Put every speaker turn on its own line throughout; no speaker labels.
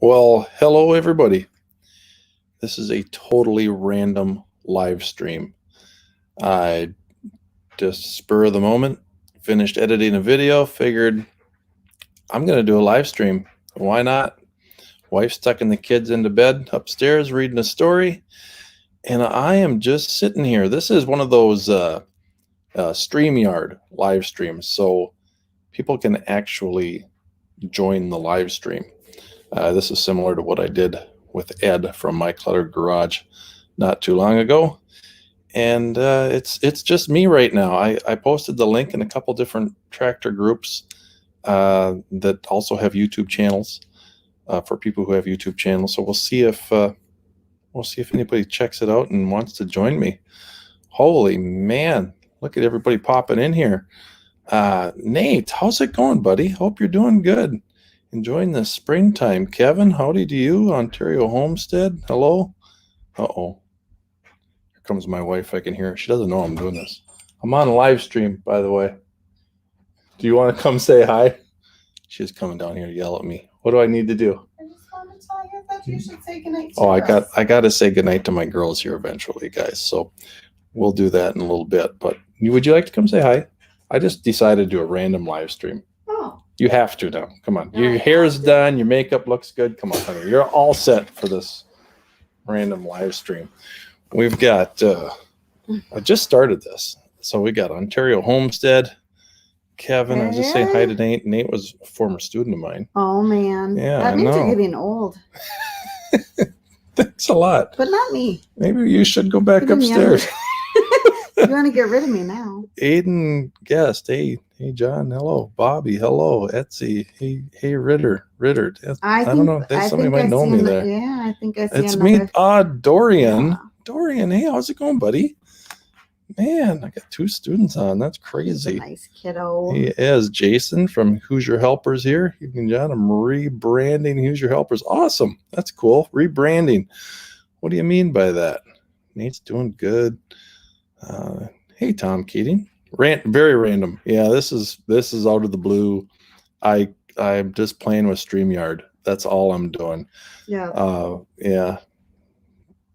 Well, hello everybody. This is a totally random live stream. I just spur of the moment, finished editing a video, figured I'm going to do a live stream. Why not? Wife's tucking the kids into bed upstairs, reading a story, and I am just sitting here. This is one of those StreamYard live streams, so people can actually join the live stream. This is similar to what I did with Ed from My Cluttered Garage not too long ago. And it's just me right now. I posted the link in a couple different tractor groups that also have YouTube channels for people who have YouTube channels. So we'll see if anybody checks it out and wants to join me. Holy man, look at everybody popping in here. Nate, how's it going, buddy? Hope you're doing good. Enjoying the springtime. Kevin, howdy to you. Ontario Homestead, hello. Uh-oh. Here comes my wife. I can hear her. She doesn't know I'm doing this. I'm on a live stream, by the way. Do you want to come say hi? She's coming down here to yell at me. What do I need to do?
I just want to tell you that you should say goodnight to
us. I got to say goodnight to my girls here eventually, guys. So we'll do that in a little bit. But would you like to come say hi? I just decided to do a random live stream. You have to now. Come on. Your hair's done. Your makeup looks good. Come on, honey. You're all set for this random live stream. We've got, I just started this. So we got Ontario Homestead. Kevin, I was just saying hi to Nate. Nate was a former student of mine.
Oh, man.
Yeah,
that means you're getting old.
Thanks a lot.
But not me.
Maybe you should go back upstairs.
You want to get rid of me now.
Aiden guest. Hey, John. Hello. Bobby. Hello. Etsy. Hey, Ritter. I don't know. Somebody might know me there.
Yeah, I think I see
It's me. Dorian. Yeah. Dorian. Hey, how's it going, buddy? Man, I got 2 students on. That's crazy.
He's a nice kiddo.
He is. Jason from Hoosier Helpers here. You can John. I'm rebranding Hoosier Helpers. Awesome. That's cool. Rebranding. What do you mean by that? Nate's doing good. Hey, Tom Keating. Very random. Yeah, this is out of the blue. I'm just playing with StreamYard. That's all I'm doing.
Yeah.
Yeah.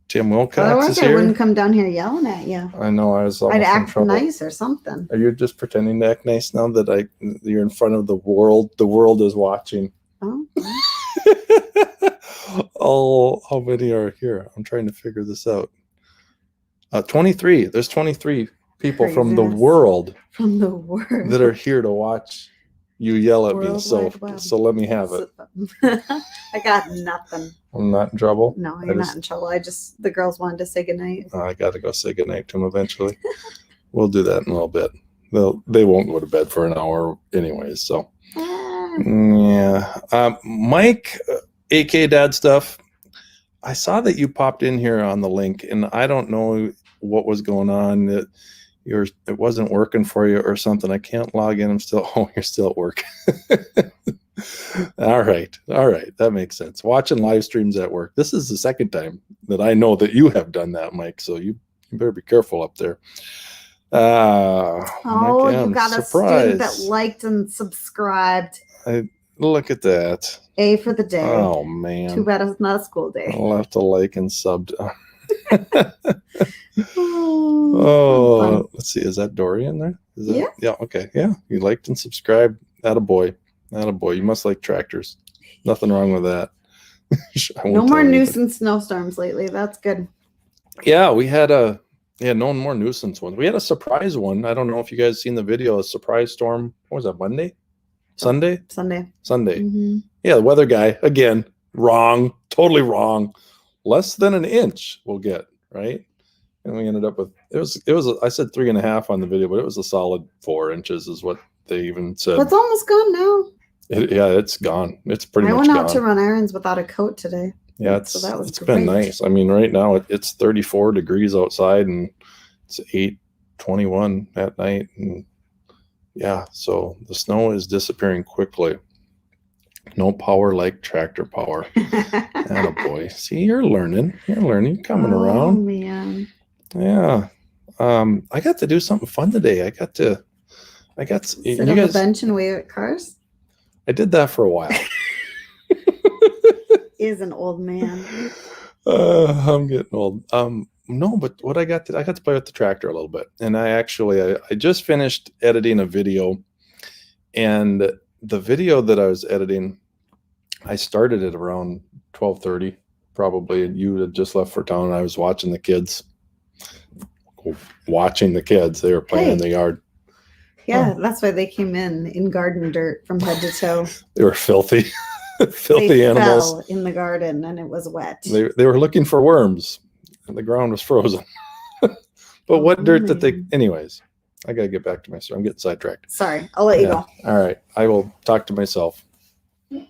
Tim Wilcox is here.
I wouldn't come down here yelling at you.
I know.
I'd act nice or something.
Are you just pretending to act nice now that you're in front of the world? The world is watching.
Oh.
Oh, how many are here? I'm trying to figure this out. 23. There's 23 people from the world that are here to watch you yell at me. So let me have it.
I got nothing.
I'm not in trouble.
No, you're not in trouble. The girls wanted to say goodnight.
I got to go say goodnight to them eventually. We'll do that in a little bit. They won't go to bed for an hour anyways. So yeah. Mike, AK Dad Stuff. I saw that you popped in here on the link, and I don't know what was going on. It wasn't working for you or something. I can't log in. You're still at work. All right. That makes sense. Watching live streams at work. This is the second time that I know that you have done that, Mike. So you better be careful up there.
You got a student that liked and subscribed.
Look at that.
A for the day.
Oh, man.
Too bad it's not a school day.
I'll have to like and sub. Oh, let's see. Is that Dorian there?
Yeah.
Yeah. Okay. Yeah. You liked and subscribed. Attaboy. You must like tractors. Nothing wrong with that.
No more nuisance snowstorms lately. That's good.
Yeah. No more nuisance ones. We had a surprise one. I don't know if you guys seen the video. A surprise storm. What was that? Monday? Sunday.
Mm-hmm.
Yeah. The weather guy again. Wrong. Totally wrong. Less than an inch we'll get, right? And we ended up with it was I said 3.5 on the video, but it was a solid 4 inches is what they even said.
It's almost gone now.
It's gone. It's pretty much gone.
I went out to run errands without a coat today.
Yeah, it's been nice. I mean, right now it's 34 degrees outside and it's 8:21 at night, and yeah, so the snow is disappearing quickly. No power like tractor power. Attaboy. See, you're learning. You're coming around.
Oh, man.
Yeah. I got to do something fun today. I got sit on the
bench and wave at cars.
I did that for a while.
is an old man.
I'm getting old. No, but what I got to play with the tractor a little bit, and I just finished editing a video, and the video that I was editing, I started at around 12:30, probably. You had just left for town, and I was watching the kids. They were playing in the yard.
Yeah, that's why they came in garden dirt from head to toe.
They were filthy, filthy animals.
Fell in the garden, and it was wet.
They were looking for worms, and the ground was frozen. But what dirt that they? Anyways, I gotta get back to my story. I'm getting sidetracked.
Sorry, I'll let you go.
All right, I will talk to myself. All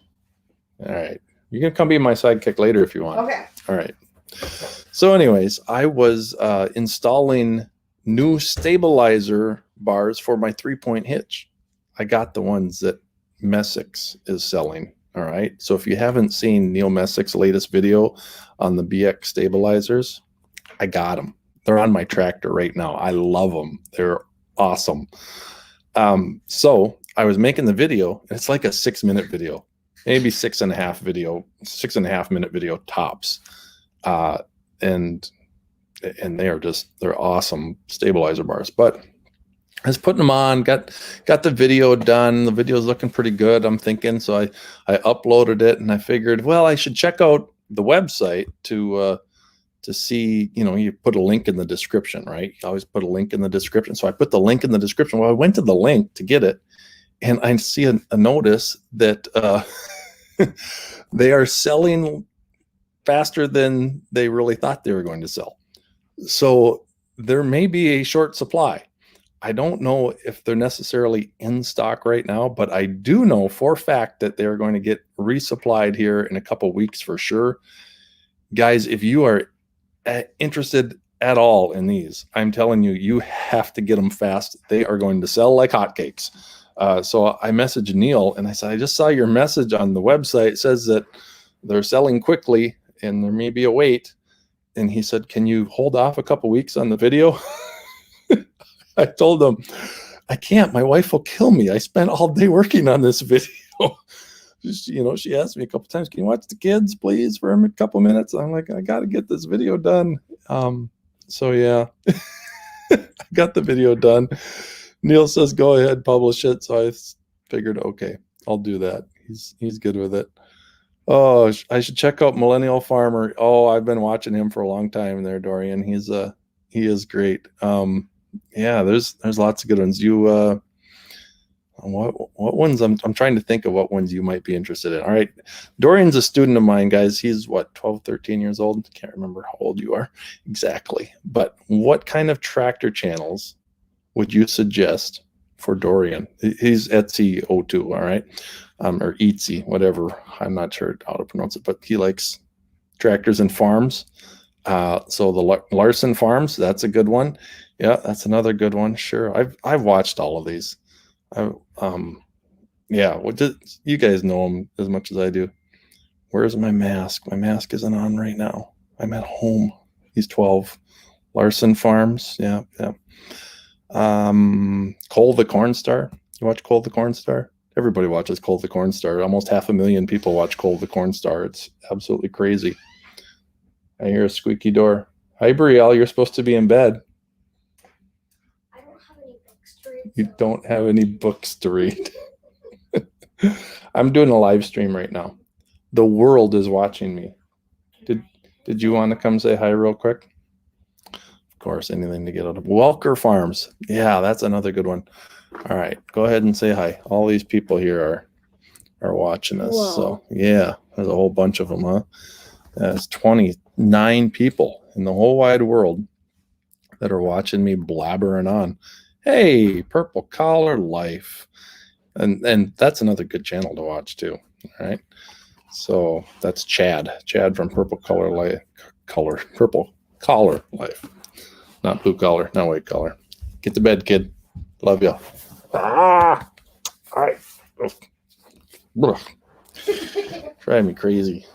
right, you can come be my sidekick later if you want.
Okay.
All right. So, anyways, I was installing new stabilizer bars for my 3-point hitch. I got the ones that Messick's is selling. All right. So if you haven't seen Neil Messick's latest video on the BX stabilizers, I got them. They're on my tractor right now. I love them. They're awesome. So I was making the video. It's like a 6-minute video, maybe 6.5 minute video tops. And they're awesome stabilizer bars. But I was putting them on, got the video done. The video is looking pretty good, I'm thinking. So I uploaded it, and I figured, well, I should check out the website to see, you put a link in the description, right? You always put a link in the description. So I put the link in the description. Well, I went to the link to get it, and I see a notice that they are selling faster than they really thought they were going to sell. So there may be a short supply. I don't know if they're necessarily in stock right now, but I do know for a fact that they're going to get resupplied here in a couple weeks for sure. Guys, if you are interested at all in these, I'm telling you, you have to get them fast. They are going to sell like hotcakes. So I messaged Neil, and I said, I just saw your message on the website. It says that they're selling quickly and there may be a wait. And he said, can you hold off a couple weeks on the video? I told him, I can't. My wife will kill me. I spent all day working on this video. She asked me a couple times, can you watch the kids, please, for a couple minutes? I'm like, I got to get this video done. So, yeah, I got the video done. Neil says, go ahead, publish it. So I figured, okay, I'll do that. He's good with it. Oh, I should check out Millennial Farmer. Oh, I've been watching him for a long time there, Dorian. He is great. Yeah, there's lots of good ones. What ones I'm trying to think of what ones you might be interested in. All right. Dorian's a student of mine, guys. He's 12, 13 years old. Can't remember how old you are exactly. But what kind of tractor channels would you suggest for Dorian? He's Etsy 02, all right. Or Etsy, whatever. I'm not sure how to pronounce it, but he likes tractors and farms. So the Larson Farms, that's a good one. Yeah, that's another good one. Sure. I've watched all of these. Yeah, you guys know them as much as I do. Where's my mask? My mask isn't on right now. I'm at home. He's 12. Larson Farms. Yeah. Cole the Corn Star. You watch Cole the Corn Star? Everybody watches Cole the Corn Star. Almost 500,000 people watch Cole the Corn Star. It's absolutely crazy. I hear a squeaky door. Hi, Brielle. You're supposed to be in bed.
I don't have any books to read.
You don't have any books to read. I'm doing a live stream right now. The world is watching me. Did you want to come say hi real quick? Of course, anything to get out of Welker Farms. Yeah, that's another good one. All right, go ahead and say hi. All these people here are watching us.
Whoa.
So yeah, there's a whole bunch of them, huh? There's 29 people in the whole wide world that are watching me blabbering on. Hey, Purple Collar Life. And that's another good channel to watch too. All right. So that's Chad from Purple Collar Life. Purple Collar Life. Not blue collar, not white collar. Get to bed, kid. Love you. All right. Drive me crazy.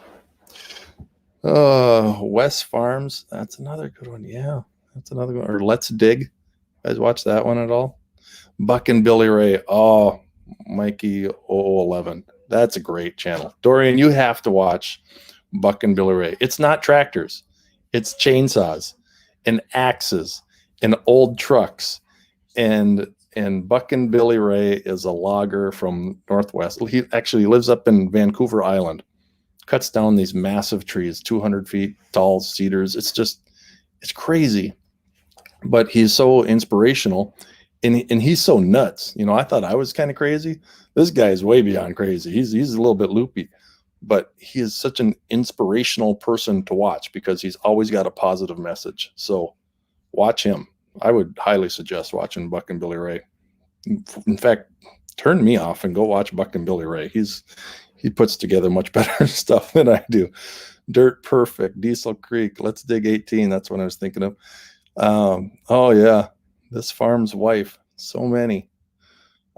West Farms. That's another good one. Yeah, that's another one. Or Let's Dig. You guys watch that one at all? Buck and Billy Ray. Oh, Mikey 011. That's a great channel. Dorian, you have to watch Buck and Billy Ray. It's not tractors. It's chainsaws and axes and old trucks. And Buck and Billy Ray is a logger from Northwest. He actually lives up in Vancouver Island. Cuts down these massive trees, 200 feet tall cedars. It's crazy. But he's so inspirational, and he's so nuts. You know, I thought I was kind of crazy. This guy's way beyond crazy. He's a little bit loopy, but he is such an inspirational person to watch because he's always got a positive message. So watch him. I would highly suggest watching Buck and Billy Ray. In fact, turn me off and go watch Buck and Billy Ray. He puts together much better stuff than I do. Dirt Perfect, Diesel Creek, Let's Dig 18. That's what I was thinking of. Oh yeah, This Farm's Wife. So many.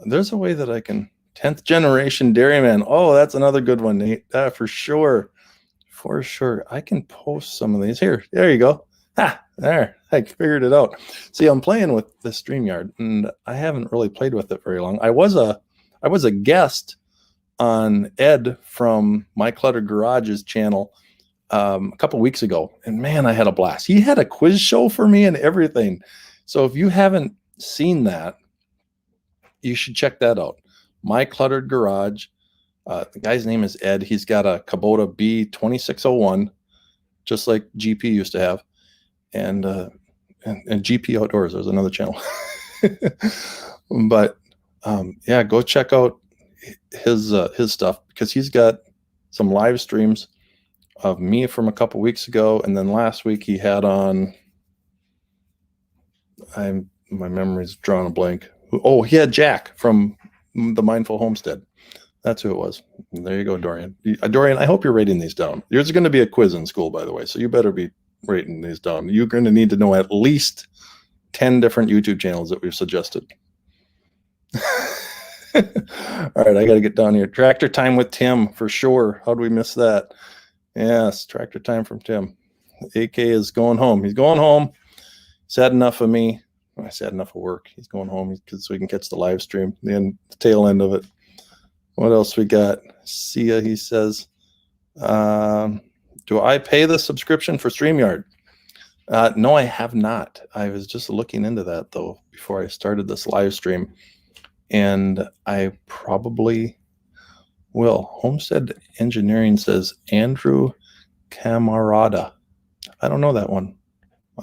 There's a way that I can 10th generation dairyman. Oh, that's another good one, Nate. For sure. For sure. I can post some of these here. There you go. There. I figured it out. See, I'm playing with the StreamYard, and I haven't really played with it very long. I was a guest on Ed from My Cluttered Garage's channel a couple weeks ago, and man, I had a blast. He had a quiz show for me and everything. So if you haven't seen that, you should check that out. My Cluttered Garage. The guy's name is Ed. He's got a Kubota B2601, just like GP used to have, and GP Outdoors. There's another channel. But yeah, go check out his stuff, because he's got some live streams of me from a couple weeks ago, and then last week he had on, my memory's drawing a blank. Oh, he had Jack from the Mindful Homestead. That's who it was. There you go, Dorian. Dorian, I hope you're writing these down. There's going to be a quiz in school, by the way, so you better be writing these down. You're going to need to know at least 10 different YouTube channels that we've suggested. All right, I got to get down here. Tractor Time with Tim, for sure. How do we miss that? Yes, Tractor Time from Tim. AK is going home. He's going home. He's had enough of me. I said enough of work. He's going home so we can catch the live stream, the tail end of it. What else we got? Sia, he says, do I pay the subscription for StreamYard? No, I have not. I was just looking into that, though, before I started this live stream. And I probably will. Homestead Engineering says Andrew Camarada. I don't know that one.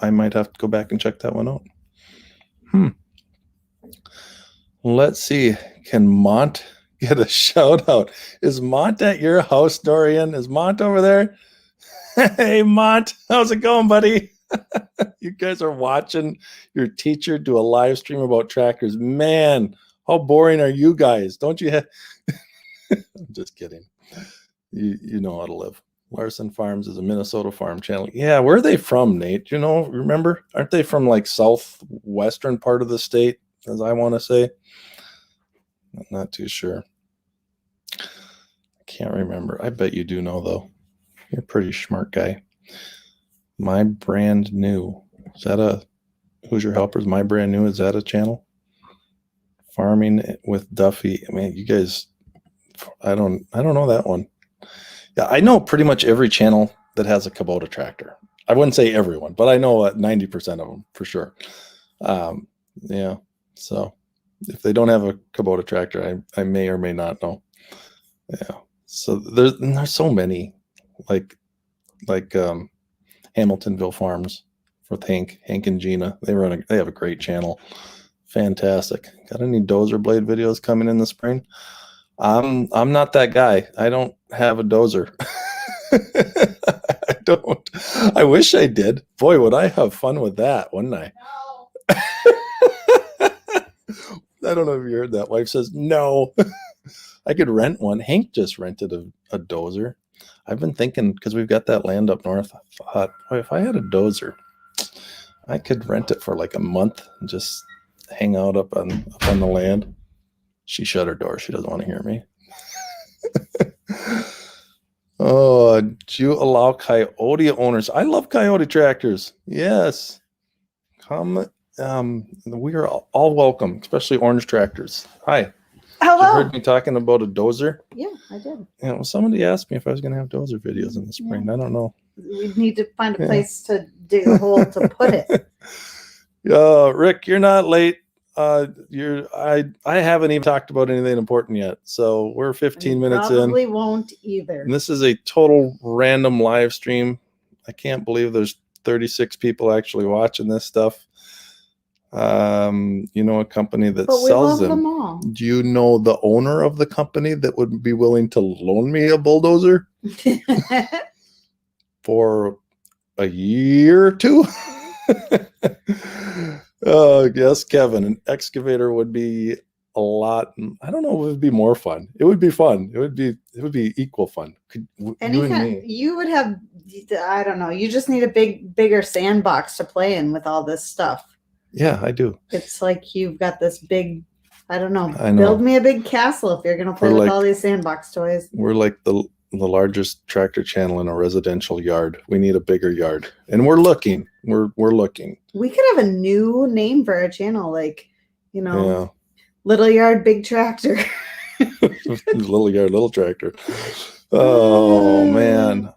I might have to go back and check that one out. Let's see. Can Mont get a shout out? Is Mont at your house, Dorian? Is Mont over there? Hey, Mont. How's it going, buddy? You guys are watching your teacher do a live stream about tractors. Man, how boring are you guys? Don't you have... I'm just kidding. You know how to live. Larson Farms is a Minnesota farm channel. Yeah, where are they from, Nate? You know, remember? Aren't they from like southwestern part of the state, as I want to say? I'm not too sure. I can't remember. I bet you do know, though. You're a pretty smart guy. My Brand New. Is that a Who's Your Helpers? My Brand New. Is that a channel? Farming with Duffy. I mean, you guys, I don't know that one. Yeah, I know pretty much every channel that has a Kubota tractor. I wouldn't say everyone, but I know 90% of them for sure. Yeah, so if they don't have a Kubota tractor, I may or may not know. Yeah, so there's so many, like Hamiltonville Farms with Hank and Gina. They have a great channel. Fantastic. Got any dozer blade videos coming in the spring? I'm not that guy. I don't have a dozer. I don't. I wish I did. Boy, would I have fun with that, wouldn't I?
No.
I don't know if you heard that. Wife says no. I could rent one. Hank just rented a dozer. I've been thinking, because we've got that land up north, I thought, boy, if I had a dozer, I could rent it for like a month and just hang out up on the land. She shut her door. She doesn't want to hear me. Oh, do you allow Coyote owners? I love Coyote tractors. Yes. Come. We are all welcome, especially orange tractors. Hi.
Hello.
heard me talking about a dozer?
Yeah, I did.
Yeah, well, somebody asked me if I was going to have dozer videos in the spring. I don't know.
We need to find a
Yeah.
place to dig a hole to put it.
Rick, you're not late. I haven't even talked about anything important yet. So we're 15 minutes in.
Probably won't either.
And this is a total random live stream. I can't believe there's 36 people actually watching this stuff. You know, a company that
But we
sells
love
them.
them all.
Do you know the owner of the company that would be willing to loan me a bulldozer for a year or two? Yes, Kevin, an excavator would be a lot. I don't know if it would be more fun. It would be fun. It would be equal fun. You and me.
You would have, I don't know. You just need a bigger sandbox to play in with all this stuff.
Yeah, I do.
It's like you've got this big, I don't know.
I know.
Build me a big castle if you're gonna play with all these sandbox toys.
We're like the largest tractor channel in a residential yard. We need a bigger yard, and we're looking. We're looking.
We could have a new name for our channel, like, you know, Little Yard, Big Tractor.
Little yard, little tractor. Oh man,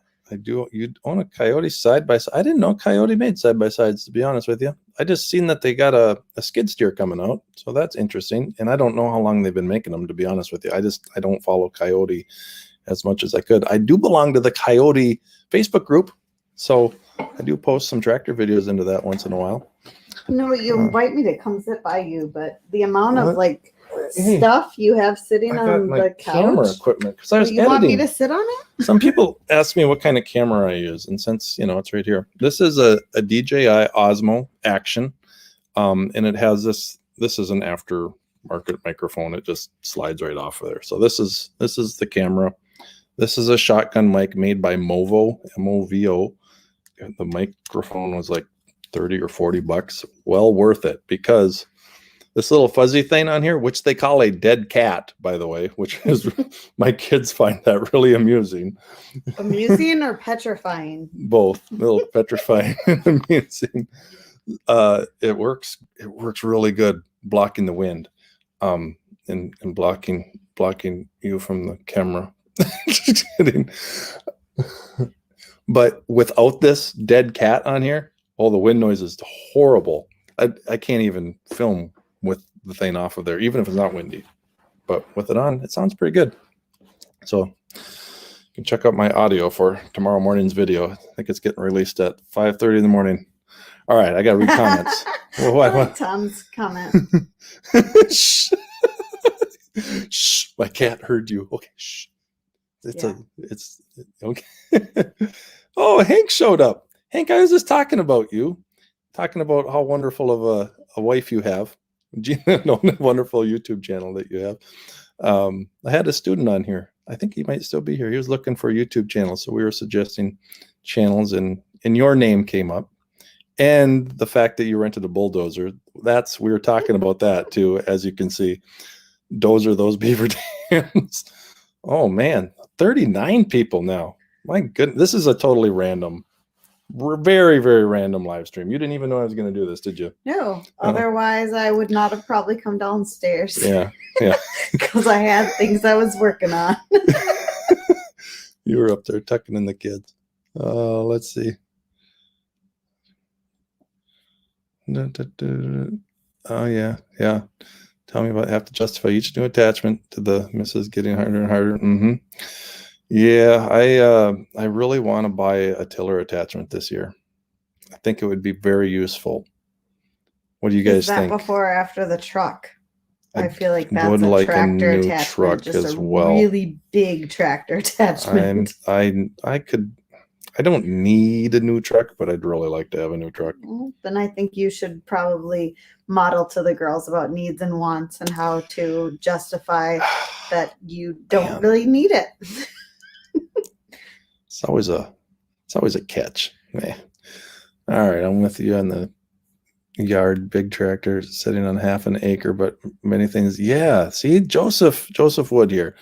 you own a Coyote side by side. I didn't know Coyote made side by sides, to be honest with you. I just seen that they got a skid steer coming out, so that's interesting. And I don't know how long they've been making them, to be honest with you. I don't follow Coyote as much as I could. I do belong to the Coyote Facebook group, so I do post some tractor videos into that once in a while.
No, you invite me to come sit by you, but the amount of stuff you have sitting on the couch.
Camera equipment, because I was
you
editing.
Want me to sit on it? Some
people ask me what kind of camera I use, and since it's right here, this is a DJI Osmo Action, and it has this. This is an aftermarket microphone. It just slides right off of there. So this is the camera. This is a shotgun mic made by Movo, M-O-V-O. The microphone was like $30 or $40. Well worth it, because this little fuzzy thing on here, which they call a dead cat, by the way, which is my kids find that really amusing.
Amusing or petrifying?
Both. A little petrifying and amusing. It works really good blocking the wind, and blocking you from the camera. Just kidding. But without this dead cat on here, the wind noise is horrible. I can't even film with the thing off of there, even if it's not windy. But with it on, it sounds pretty good. So you can check out my audio for tomorrow morning's video. I think it's getting released at 5:30 in the morning. All right, I got to read comments.
What? Tom's comment.
Shh. Shh. My cat heard you. Okay. Shh. It's okay. Oh, Hank showed up. Hank, I was just talking about you, talking about how wonderful of a wife you have. Wonderful YouTube channel that you have. I had a student on here. I think he might still be here. He was looking for a YouTube channel, so we were suggesting channels, and your name came up, and the fact that you rented a bulldozer. We were talking about that too, as you can see. Dozer those beaver dams. Oh man, 39 people now. My goodness, this is a totally random, very, very random live stream. You didn't even know I was going to do this, did you?
No. Otherwise, I would not have probably come downstairs.
Yeah.
Because I had things I was working on.
You were up there tucking in the kids. Let's see. Oh, yeah. Tell me about have to justify each new attachment to the missus getting harder and harder. Mm-hmm. Yeah, I really want to buy a tiller attachment this year. I think it would be very useful. What do you guys think?
Before or after the truck? I feel like that's
would
a
like
tractor
a new
attachment,
truck
just
as
a
well.
Really big tractor attachment.
I don't need a new truck, but I'd really like to have a new truck.
Well, then I think you should probably model to the girls about needs and wants and how to justify that you don't really need it.
It's always a catch. Man. All right, I'm with you on the yard, big tractor sitting on half an acre, but many things. Yeah, see, Joseph Wood here.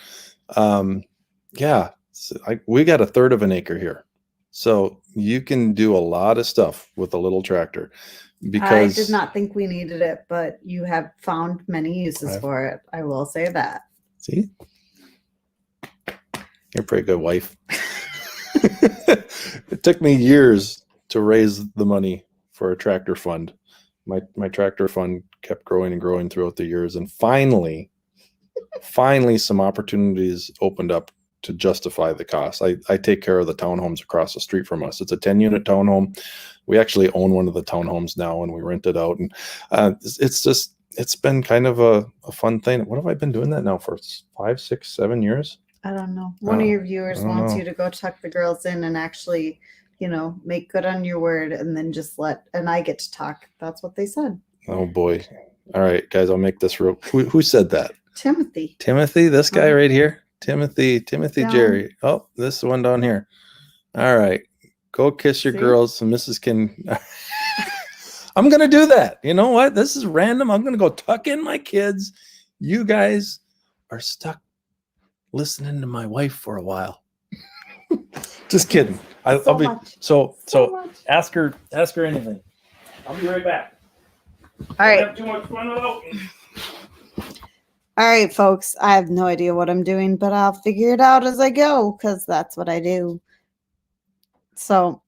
Yeah, so we got a third of an acre here, so you can do a lot of stuff with a little tractor. Because
I did not think we needed it, but you have found many uses for it. I will say that.
See? You're a pretty good wife. It took me years to raise the money for a tractor fund. My tractor fund kept growing and growing throughout the years. And finally, some opportunities opened up to justify the cost. I take care of the townhomes across the street from us. It's a 10-unit townhome. We actually own one of the townhomes now, and we rent it out. And it's been kind of a fun thing. What have I been doing that now for 5, 6, 7 years?
I don't know. One of your viewers wants you to go tuck the girls in and actually, make good on your word, and then just and I get to talk. That's what they said.
Oh boy. All right, guys, I'll make this real. Who said that?
Timothy.
Timothy, this guy right here. Timothy
Down.
Jerry. Oh, this one down here. All right. Go kiss your girls. So Mrs. can. I'm going to do that. You know what? This is random. I'm going to go tuck in my kids. You guys are stuck listening to my wife for a while. Just kidding. I'll be
much.
so
much.
ask her anything. I'll be right back.
All right.
Have too much fun without me.
All right, folks. I have no idea what I'm doing, but I'll figure it out as I go because that's what I do. So,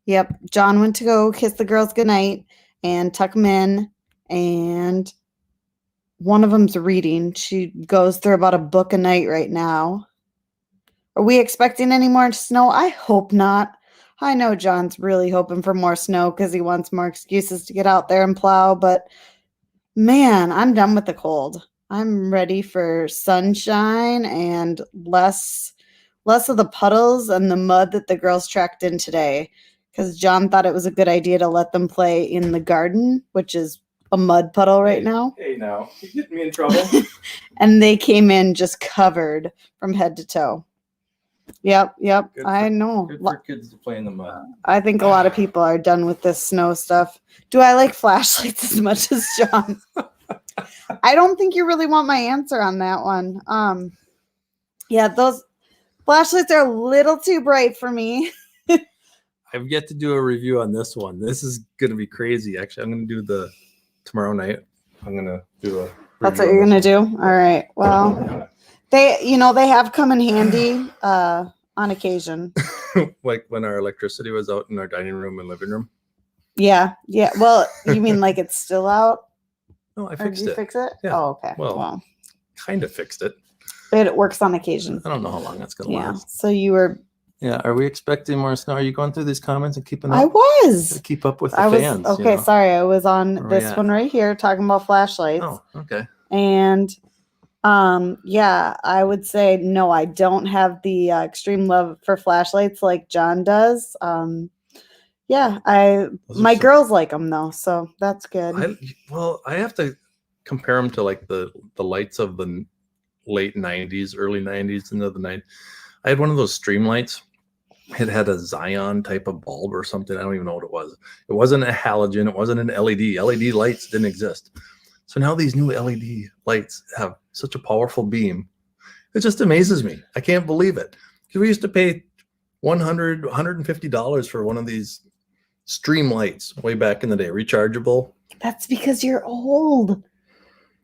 yep. John went to go kiss the girls goodnight and tuck them in, and one of them's reading. She goes through about a book a night right now. Are we expecting any more snow? I hope not. I know John's really hoping for more snow because he wants more excuses to get out there and plow, but man, I'm done with the cold. I'm ready for sunshine and less of the puddles and the mud that the girls tracked in today, because John thought it was a good idea to let them play in the garden, which is a mud puddle right now.
Hey, now. You getting me in trouble?
And they came in just covered from head to toe. Yep. I know.
Good for kids to play in the mud.
I think a lot of people are done with this snow stuff. Do I like flashlights as much as John? I don't think you really want my answer on that one. Yeah, those flashlights are a little too bright for me.
I've yet to do a review on this one. This is going to be crazy. Actually, I'm going to do tomorrow night. I'm going to do a.
That's what you're going to do? All right. Well, they have come in handy on occasion.
Like when our electricity was out in our dining room and living room.
Yeah. Well, you mean like it's still out?
No, I
Or
fixed
did you
it.
fix it?
Yeah.
Oh, okay.
Well, kind of fixed it.
It works on occasion.
I don't know how long that's going to
Yeah.
last.
So you were.
Yeah. Are we expecting more snow? Are you going through these comments and keeping up?
I was.
To keep up with the fans.
Okay, sorry. I was on
Where we
this
at?
one right here talking about flashlights.
Oh, okay.
And yeah, I would say no, I don't have the extreme love for flashlights like John does. Yeah, my girls like them though, so that's good.
I have to compare them to like the lights of the late 90s, early 90s, into the 90s. I had one of those stream lights. It had a Zion type of bulb or something. I don't even know what it was. It wasn't a halogen. It wasn't an LED. LED lights didn't exist. So now these new LED lights have such a powerful beam. It just amazes me. I can't believe it. Because we used to pay $100, $150 for one of these stream lights way back in the day, rechargeable.
That's because you're old.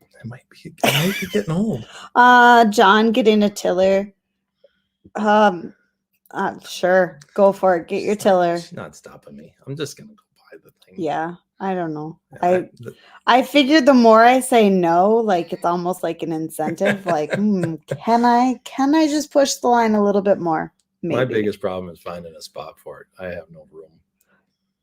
I might be getting old.
John, getting a tiller. Sure, go for it. Get your tiller.
She's not stopping me. I'm just gonna go buy the thing.
Yeah, I don't know.
Yeah,
I figured the more I say no, like it's almost like an incentive. Like, can I just push the line a little bit more? Maybe.
My biggest problem is finding a spot for it. I have no room.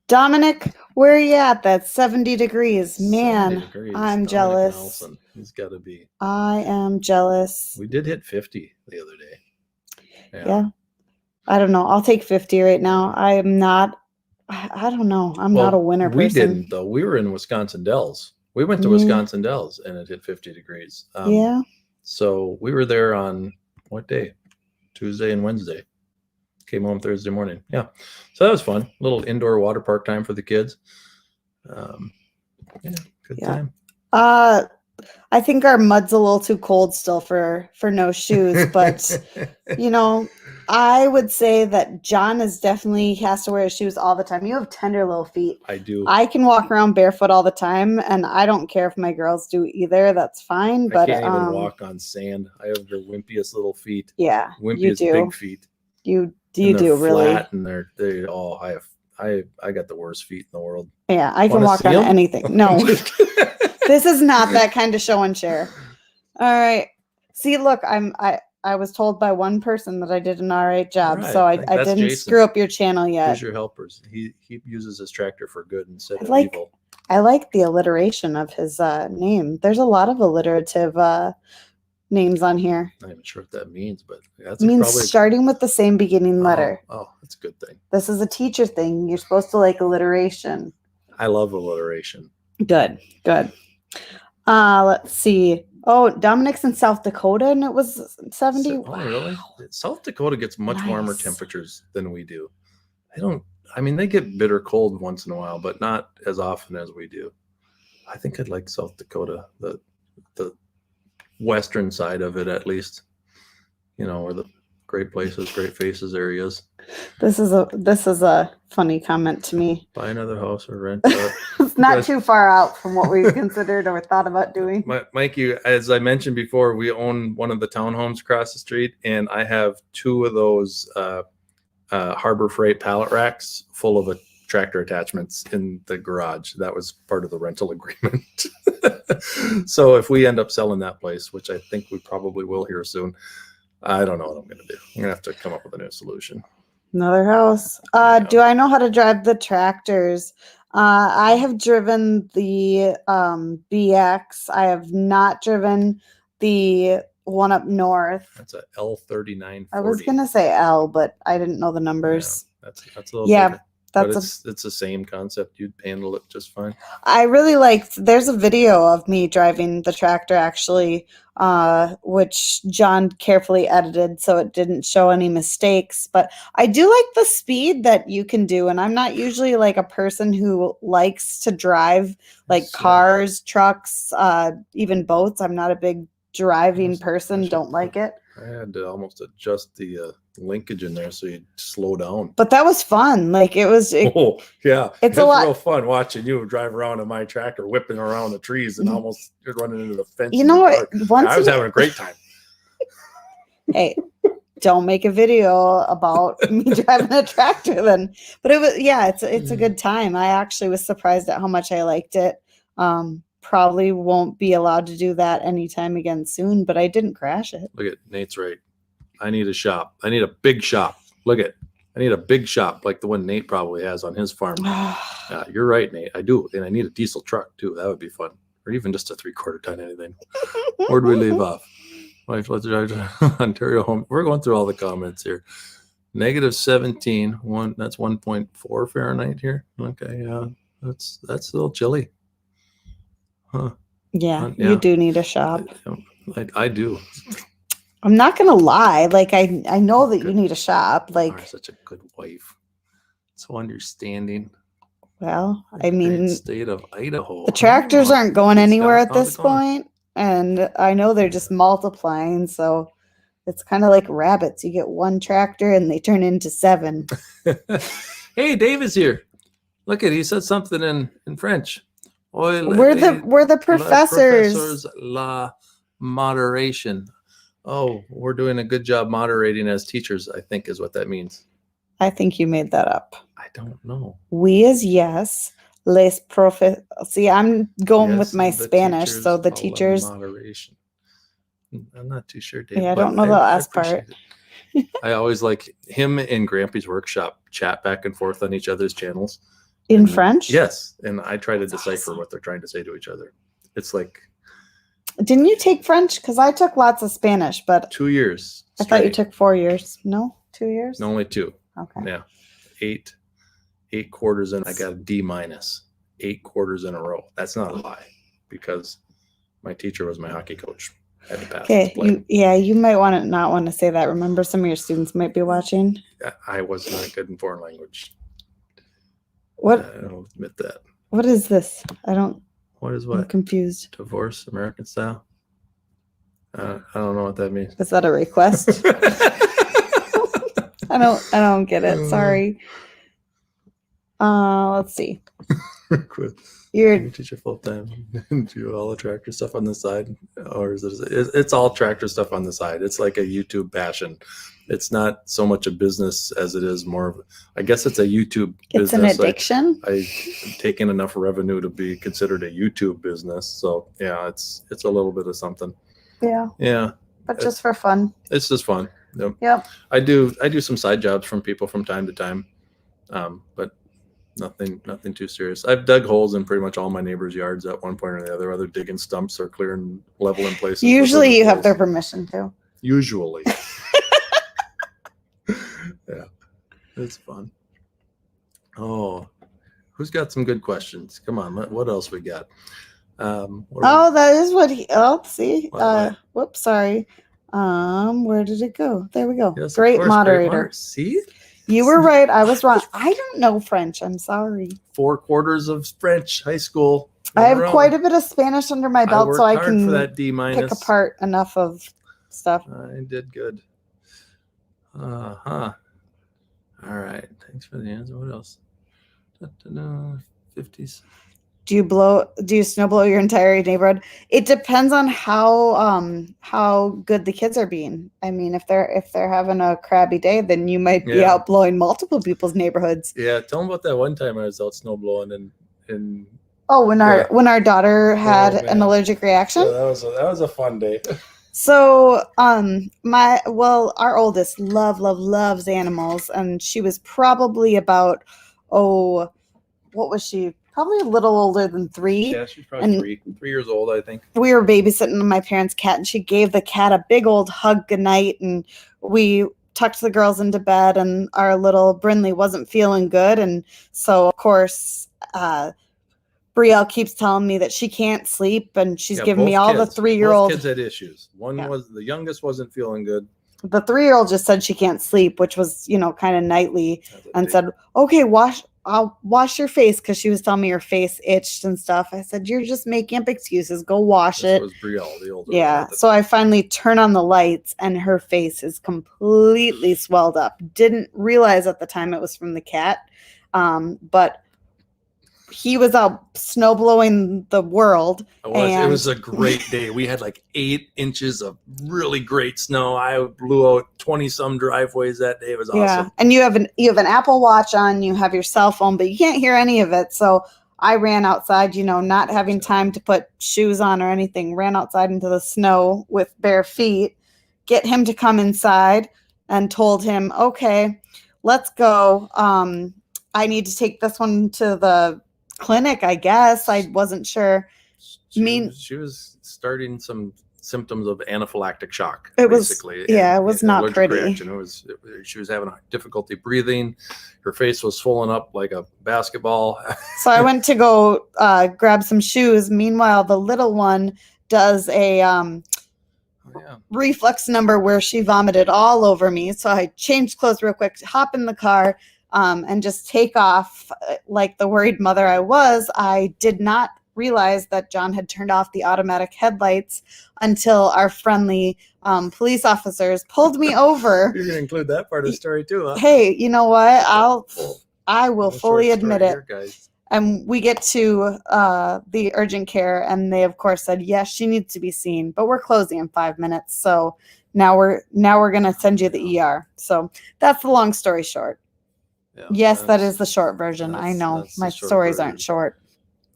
Dominic, where are you at? That's 70 degrees. Man,
70 degrees.
I'm
Dominic
jealous.
Nelson. He's got to be.
I am jealous.
We did hit 50 the other day.
Yeah. I don't know. I'll take 50 right now. I am not. I don't know. I'm not a winter person.
We didn't though. We were in Wisconsin Dells. We went to Wisconsin Dells and it hit 50 degrees.
Yeah.
So we were there on what day? Tuesday and Wednesday. Came home Thursday morning. Yeah. So that was fun. Little indoor water park time for the kids. Yeah, good time.
I think our mud's a little too cold still for no shoes, but you know, I would say that John is definitely has to wear his shoes all the time. You have tender little feet.
I do.
I can walk around barefoot all the time, and I don't care if my girls do either. That's fine. But
I can't even walk on sand. I have the wimpiest little feet.
Yeah,
Wimpiest big feet.
You
And
do really.
Flat and they all. I got the worst feet in the world.
Yeah, I can
Wanna
walk
see
on
'em?
anything. No, this is not that kind of show and share. All right. See, look, I was told by one person that I did an all right job,
Right,
so I
that's
didn't
Jason.
screw up your channel yet.
Who's your helpers? He uses his tractor for good instead of
like-
evil.
I like the alliteration of his name. There's a lot of alliterative names on here.
I'm not even sure what that means, but that's
It means
probably
starting with the same beginning letter.
Oh, that's a good thing.
This is a teacher thing. You're supposed to like alliteration.
I love alliteration.
Good. Let's see. Oh, Dominic's in South Dakota and it was 70.
Oh, really? South Dakota gets much warmer
Nice.
temperatures than we do. They get bitter cold once in a while, but not as often as we do. I think I'd like South Dakota, the western side of it at least. Where the great places, great faces areas.
This is a funny comment to me.
Buy another house or rent.
It's not too far out from what we considered or thought about doing.
Mikey, as I mentioned before, we own one of the townhomes across the street, and I have 2 of those Harbor Freight pallet racks full of tractor attachments in the garage. That was part of the rental agreement. So if we end up selling that place, which I think we probably will here soon, I don't know what I'm going to do. I'm going to have to come up with a new solution.
Another house. Do I know how to drive the tractors? I have driven the BX. I have not driven the one up north.
That's a L3940.
I was gonna say L, but I didn't know the numbers.
Yeah, that's a little
Yeah,
bigger.
that's
It's the same concept. You'd handle it just fine.
I really liked. There's a video of me driving the tractor actually, which John carefully edited so it didn't show any mistakes. But I do like the speed that you can do, and I'm not usually like a person who likes to drive like cars, trucks, even boats. I'm not a big driving person. Don't like it.
I had to almost adjust the linkage in there so you'd slow down.
But that was fun. Like
Oh yeah,
It's a lot.
real fun watching you drive around in my tractor, whipping around the trees, and almost you're running into the fence.
You know what?
I was having a great time.
Hey, don't make a video about me driving a tractor then. But it's a good time. I actually was surprised at how much I liked it. Probably won't be allowed to do that anytime again soon, but I didn't crash it.
Look at Nate's right. I need a shop. I need a big shop. I need a big shop like the one Nate probably has on his farm. Yeah, you're right, Nate. I do. And I need a diesel truck too. That would be fun. Or even just a 3/4 ton anything. Where do we leave off? Wife, let's drive to Ontario home. We're going through all the comments here. -17. That's 1.4 Fahrenheit here. Okay, yeah. That's a little chilly. Huh.
Yeah,
Yeah.
you do need a shop.
I do.
I'm not gonna lie. Like I know that you
Good.
need a shop.
You
Like,
are such a good wife. So understanding.
well,
The
I
great
mean,
state of Idaho.
the tractors
Oh,
aren't going
it's
anywhere
got-
at
how's
this
it going?
point, and I know they're just multiplying. So it's kind of like rabbits. You get one tractor and they turn into 7.
Hey, Dave is here. Look he said something in French.
We're the professors.
La moderation. Oh, we're doing a good job moderating as teachers, I think is what that means.
I think you made that up.
I don't know.
We is yes. Les profe. See, I'm going with
Yes,
my
the
Spanish,
teachers,
so the
all
teachers.
moderation. I'm not too sure, Dave.
Yeah, I
but
don't know the last
appreciate it. I always like him and Grampy's workshop chat back and forth on each other's channels.
In
And-
French?
Yes, and I try to
That's
decipher
awesome.
what they're trying to say to each other. It's like
Didn't you take French? Because I took lots of Spanish, but
2 years.
I thought you
straight.
took 4 years. No, 2 years.
No, only 2.
Okay.
Yeah, eight quarters in. I got a D-. 8 quarters in a row. That's not a lie, because my teacher was my hockey coach. I had to pass.
Okay.
to play.
You might want to not want to say that. Remember, some of your students might be watching.
I was not good in foreign language.
What?
I don't admit that.
What is this? I don't.
What is
I'm
what?
confused.
Divorce American style? I don't know what that means.
Is that a request? I don't get it. Sorry. Let's see.
Quit.
You're
You teach it full time. Do all the tractor stuff on the side, or is it? It's all tractor stuff on the side. It's like a YouTube passion. It's not so much a business as it is more of. I guess it's a YouTube
it's an
business.
addiction.
I take in enough revenue to be considered a YouTube business. So yeah, it's a little bit of something.
Yeah.
Yeah,
But just for fun.
it's just fun.
Yep.
I do some side jobs from people from time to time, but nothing too serious. I've dug holes in pretty much all my neighbors' yards at one point or the other, whether digging stumps or clearing level in places.
Usually you have their permission to.
Usually. Yeah, it's fun. Oh, who's got some good questions? Come on, what else we got?
That is what he. Oh, see.
What?
Whoops, sorry. Where did it go? There we go.
Yes, of
Great
course,
moderator.
See?
You were right. I was wrong. I don't know French. I'm sorry.
4 quarters of French high school.
I have quite a bit of Spanish under my belt, so I
hard
can
for that D-.
pick apart enough of stuff.
I did good. All right. Thanks for the answer. What else? 50s.
Do you snow blow your entire neighborhood? It depends on how good the kids are being. I mean, if they're having a crabby day, then you might be out blowing multiple people's neighborhoods.
Yeah, tell them about that one time I was out snow blowing and
when our daughter had an allergic reaction.
Yeah, that was a fun day.
So our oldest loves animals, and she was probably about what was she? Probably a little older than 3.
Yeah, she's probably 3 years old, I think.
We were babysitting my parents' cat, and she gave the cat a big old hug goodnight, and we tucked the girls into bed, and our little Brinley wasn't feeling good. And so, of course, Brielle keeps telling me that she can't sleep, and she's giving me all the 3-year-old.
Both kids had issues. The youngest wasn't feeling good.
The 3-year-old just said she can't sleep, which was, kind of nightly, and said, okay, I'll wash your face, because she was telling me her face itched and stuff. I said, you're just making up excuses. Go wash it.
Was Brielle, the older
Yeah.
one.
So I finally turn on the lights, and her face is completely swelled up. Didn't realize at the time it was from the cat. But he was out snow blowing the world.
It was a great day. We had like 8 inches of really great snow. I blew out 20-some driveways that day. It was awesome.
Yeah, and you have an Apple Watch on. You have your cell phone, but you can't hear any of it. So I ran outside, not having time to put shoes on or anything. Ran outside into the snow with bare feet. Get him to come inside, and told him, okay, let's go. I need to take this one to the clinic, I guess. I wasn't sure.
She was starting some symptoms of anaphylactic shock.
It
basically.
was not pretty.
She was having difficulty breathing. Her face was swollen up like a basketball.
So I went to go grab some shoes. Meanwhile, the little one does a reflex number where she vomited all over me. So I changed clothes real quick, hop in the car, and just take off like the worried mother I was. I did not realize that John had turned off the automatic headlights until our friendly police officers pulled me over.
You're going to include that part of the story too, huh?
Hey, you know what? I will fully admit it.
Here, guys.
And we get to the urgent care, and they of course said, yes, she needs to be seen, but we're closing in 5 minutes. So now we're going to send you the ER. So that's the long story short.
Yeah,
yes, that is the short version. I know my stories aren't short.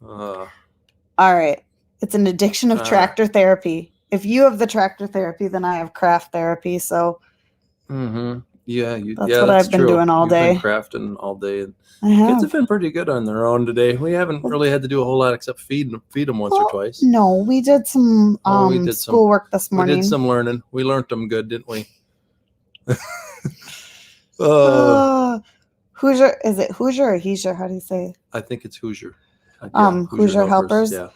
All right. It's an addiction of tractor therapy. If you have the tractor therapy, then I have craft therapy. So
yeah,
that's what I've been doing all day.
You've been crafting all day.
I have.
Kids have been pretty good on their own today. We haven't really had to do a whole lot except feed them once or twice.
No, we did some schoolwork this morning.
We did some learning. We learned them good, didn't we?
Hoosier, is it Hoosier or Hoosier? How do you say it?
I think it's Hoosier.
Hoosier Helpers.
Yeah.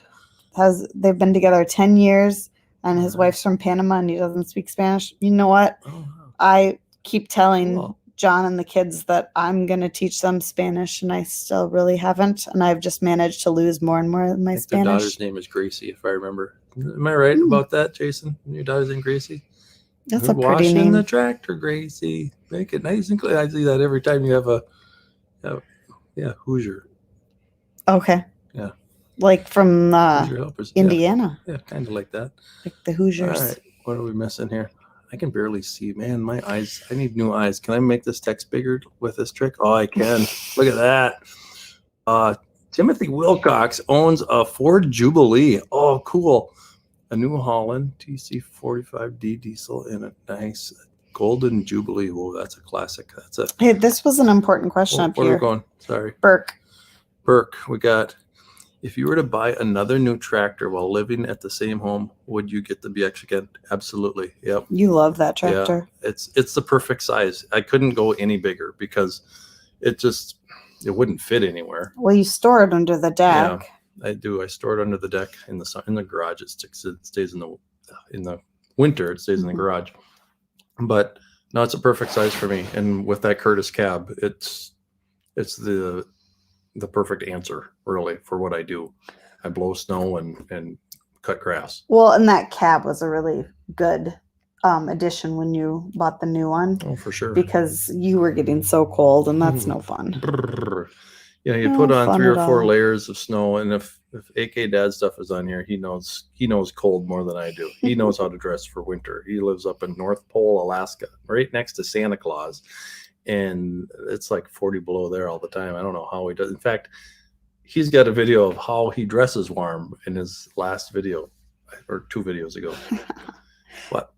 They've been together 10 years, and his wife's from Panama, and he doesn't speak Spanish. You know what?
Oh, wow.
I keep telling John and the kids that I'm going to teach them Spanish, and I still really haven't. And I've just managed to lose more and more of my
I think their
Spanish.
daughter's name is Gracie, if I remember. Am I right about that, Jason? Your daughter's name Gracie?
That's
We're
a pretty
washing
name.
the tractor, Gracie. Make it nice and clean. I see that every time you have a Hoosier.
Okay.
Yeah.
Like from
Hoosier helpers.
Indiana,
Yeah, kind of like that.
like the Hoosiers.
All right. What are we missing here? I can barely see. Man, my eyes. I need new eyes. Can I make this text bigger with this trick? Oh, I can. Look at that. Timothy Wilcox owns a Ford Jubilee. Oh, cool. A New Holland TC45D diesel in a nice golden Jubilee. Oh, that's a classic.
Hey, this was an important question up
where are
here.
we going? Sorry.
Burke.
We got, if you were to buy another new tractor while living at the same home, would you get the BX again? Absolutely. Yep.
You love that tractor.
Yeah. It's the perfect size. I couldn't go any bigger because it wouldn't fit anywhere.
Well, you store it under the deck.
Yeah, I do. I store it under the deck in the garage. It stays in the winter. It stays in the garage. But no, it's a perfect size for me. And with that Curtis cab, it's the perfect answer really for what I do. I blow snow and cut grass.
Well, and that cab was a really good addition when you bought the new one.
Oh, for sure.
Because you were getting so cold, and that's no fun.
Yeah, you put on 3 or 4 layers of snow, and if AK Dad stuff is on here, he knows cold more than I do. He knows how to dress for winter. He lives up in North Pole, Alaska, right next to Santa Claus, and it's like 40 below there all the time. I don't know how he does. In fact, he's got a video of how he dresses warm in his last video, or 2 videos ago. What?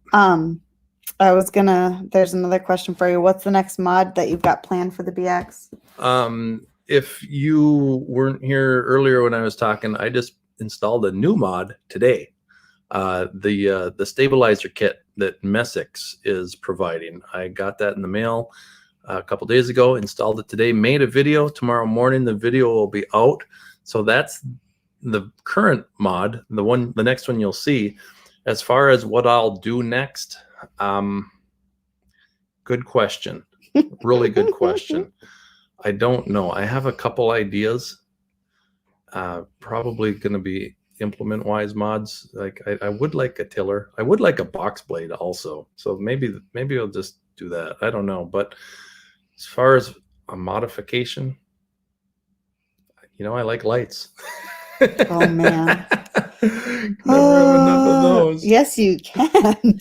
There's another question for you. What's the next mod that you've got planned for the BX?
If you weren't here earlier when I was talking, I just installed a new mod today. The stabilizer kit that Messick's is providing. I got that in the mail a couple days ago, installed it today, made a video. Tomorrow morning the video will be out. So that's the current mod, the next one you'll see. As far as what I'll do next, good question. Really good question. I don't know. I have a couple ideas. Probably going to be implement-wise mods. Like I would like a tiller. I would like a box blade also. So maybe I'll just do that. I don't know. But as far as a modification, I like lights.
Oh man.
Never have enough of those.
Yes, you can.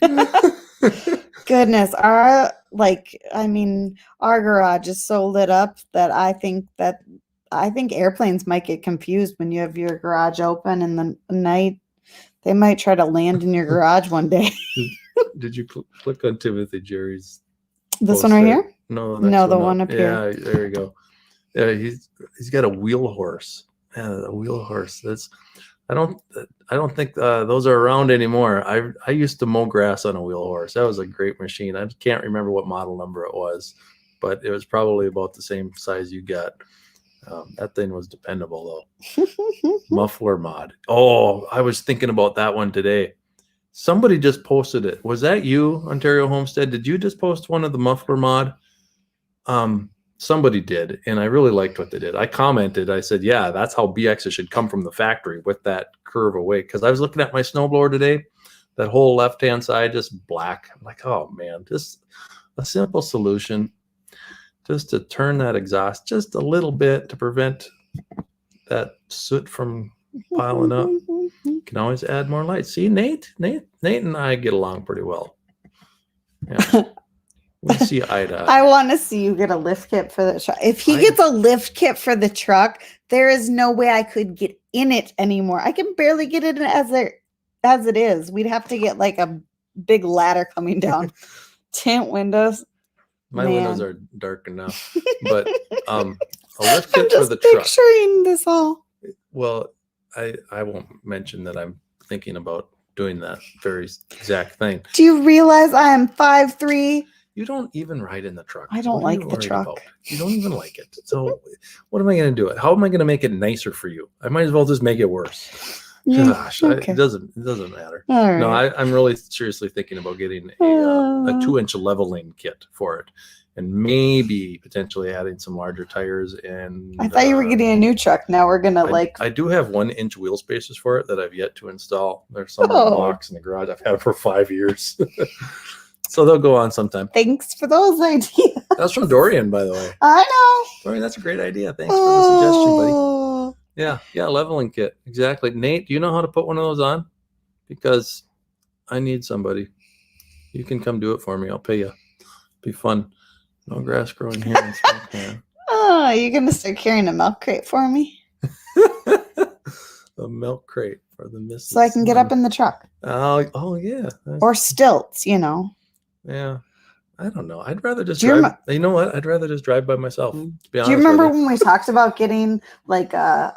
Goodness, our garage is so lit up that I think airplanes might get confused when you have your garage open in the night. They might try to land in your garage one day.
Did you click on Timothy Jerry's?
This one right here?
No,
the one up here.
Yeah, there you go. Yeah, he's got a Wheelhorse. Yeah, a Wheelhorse. I don't think those are around anymore. I used to mow grass on a Wheelhorse. That was a great machine. I can't remember what model number it was, but it was probably about the same size you got. That thing was dependable though. Muffler mod. Oh, I was thinking about that one today. Somebody just posted it. Was that you, Ontario Homestead? Did you just post one of the muffler mod? Somebody did, and I really liked what they did. I commented, I said, yeah, that's how BXs should come from the factory with that curve away. Because I was looking at my snowblower today, that whole left-hand side just black. I'm like, oh man, just a simple solution, just to turn that exhaust just a little bit to prevent that soot from piling up. You can always add more lights. See, Nate and I get along pretty well. Yeah. We see eye to eye.
I want to see you get a lift kit for the truck. If he gets a lift kit for the truck, there is no way I could get in it anymore. I can barely get it as it is. We'd have to get like a big ladder coming down. Tint windows.
My windows are dark enough, but a lift kit for the truck.
I'm just picturing this all.
Well, I won't mention that I'm thinking about doing that very exact thing.
Do you realize I am 5'3"?
You don't even ride in the truck.
I don't like the truck.
About? You don't even like it. So what am I going to do? How am I going to make it nicer for you? I might as well just make it worse.
Yeah,
Gosh,
okay.
it doesn't matter.
All right.
No, I'm really seriously thinking about getting a 2-inch leveling kit for it. and maybe potentially adding some larger tires. And
I thought you were getting a new truck. Now we're gonna
I do have 1-inch wheel spacers for it that I've yet to install. There's some in the
Oh.
box in the garage. I've had it for 5 years. So they'll go on sometime.
Thanks for those ideas.
That's from Dorian, by the way.
I know.
Dorian, that's a great idea. Thanks for the suggestion, buddy.
Oh.
Yeah, leveling kit. Exactly. Nate, do you know how to put one of those on? Because I need somebody. You can come do it for me. I'll pay you. Be fun. No grass growing here.
Oh, you're gonna start carrying a milk crate for me,
A milk crate for the missus.
so I can get up in the truck,
Oh yeah.
or stilts. You know.
Yeah. I don't know. I'd rather just
Do you
drive. You know what? I'd rather just drive by myself. To be honest
Do you remember
with
when we talked about getting like a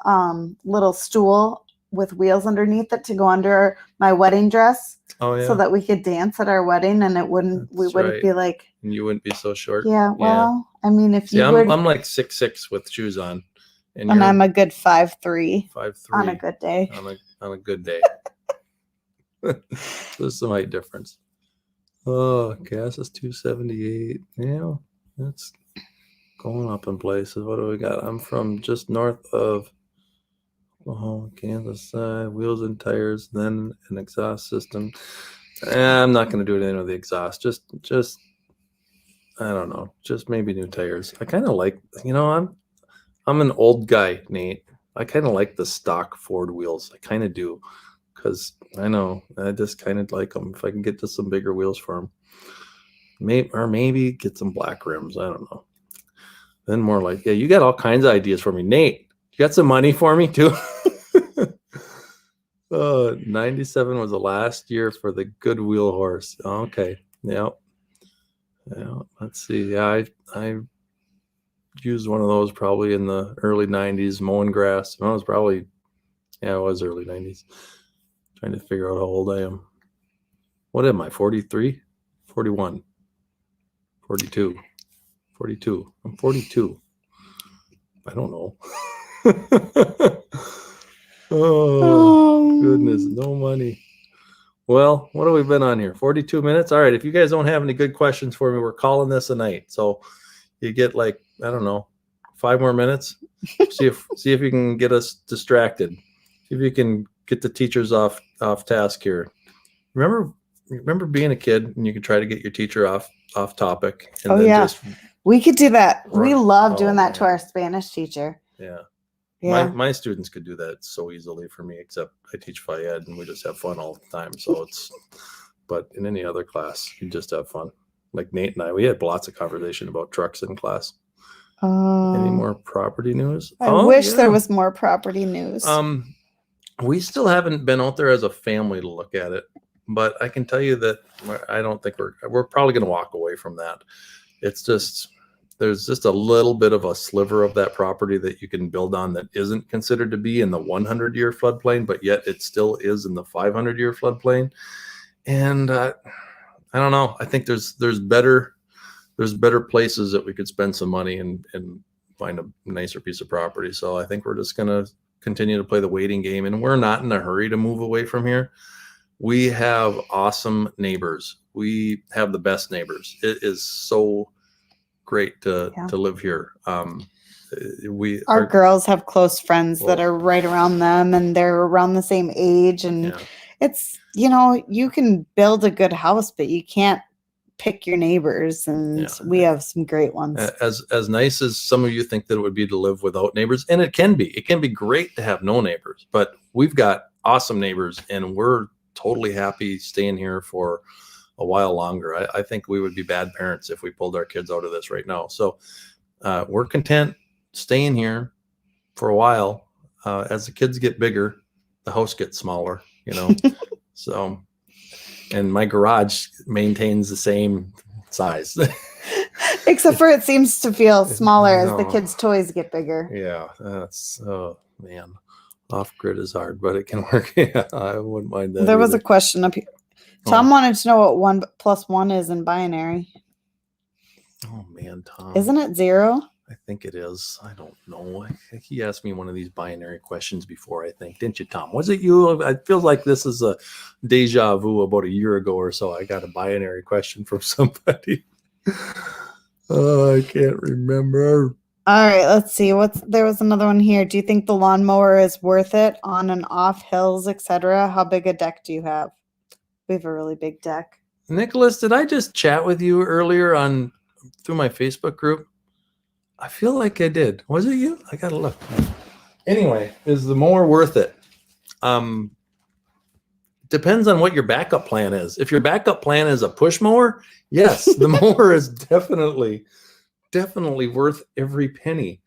little stool with wheels underneath it to go under my wedding dress,
Oh yeah.
so that we could dance at our wedding and it wouldn't we
That's
wouldn't
right.
be like,
And you wouldn't be so short.
yeah, well, I mean, if
See,
you
I'm
would,
like 6'6" with shoes on, and
and
you're
I'm a good 5'3"
5'3"
on a good day.
on a good day. There's some height difference. Oh, gas is $2.78. Yeah, that's going up in places. What do we got? I'm from just north of Oklahoma, Kansas side. Wheels and tires, then an exhaust system. I'm not going to do anything with the exhaust. Just I don't know. Just maybe new tires. I kind of like. I'm an old guy, Nate. I kind of like the stock Ford wheels. I kind of do. Because I know I just kind of like them. If I can get to some bigger wheels for them, maybe get some black rims. I don't know. Then more like, yeah, you got all kinds of ideas for me, Nate. You got some money for me too. 97 was the last year for the good Wheelhorse. Okay, yeah. Let's see. Yeah, I used one of those probably in the early 90s mowing grass. It was probably, yeah, it was early 90s. Trying to figure out how old I am. What am I, 43? 41? 42? 42. I'm 42. I don't know. Oh, goodness. No money. Well, what have we been on here? 42 minutes? All right. If you guys don't have any good questions for me, we're calling this a night. So you get like, I don't know, 5 more minutes. See if you can get us distracted. See if you can get the teachers off task here. Remember being a kid and you could try to get your teacher off topic. And
Just we could do that.
Run.
We love doing that
Man.
to our Spanish teacher.
Yeah.
Yeah.
My students could do that so easily for me, except I teach Phi Ed and we just have fun all the time. So but in any other class, you just have fun. Like Nate and I, we had lots of conversation about trucks in class. Any more property news?
I wish there was more property news.
We still haven't been out there as a family to look at it, but I can tell you that I don't think we're probably going to walk away from that. It's just, there's just a little bit of a sliver of that property that you can build on that isn't considered to be in the 100-year floodplain, but yet it still is in the 500-year floodplain. And I don't know. I think there's better places that we could spend some money and find a nicer piece of property. So I think we're just going to continue to play the waiting game, and we're not in a hurry to move away from here. We have awesome neighbors. We have the best neighbors. It is so great to live here. Our
girls have close friends that are right around them, and they're around the same age, and it's, you can build a good house, but you can't pick your neighbors, and we have some great ones.
As nice as some of you think that it would be to live without neighbors, and it can be great to have no neighbors, but we've got awesome neighbors, and we're totally happy staying here for a while longer. I think we would be bad parents if we pulled our kids out of this right now. So we're content staying here for a while. As the kids get bigger, the house gets smaller, so. And my garage maintains the same size.
Except for it seems to feel smaller as the kids' toys get bigger.
Yeah, that's, oh man. Off-grid is hard, but it can work. Yeah, I wouldn't mind that.
There was a question up here. Tom wanted to know what 1 + 1 is in binary.
Oh man, Tom.
Isn't it 0?
I think it is. I don't know. He asked me one of these binary questions before, I think. Didn't you, Tom? Was it you? It feels like this is a deja vu about a year ago or so. I got a binary question from somebody. Oh, I can't remember.
All right, let's see. There was another one here. Do you think the lawnmower is worth it on and off hills, etc.? How big a deck do you have? We have a really big deck.
Nicholas, did I just chat with you earlier on through my Facebook group? I feel like I did. Was it you? I gotta look. Anyway, is the mower worth it? Depends on what your backup plan is. If your backup plan is a push mower, yes, the mower is definitely worth every penny.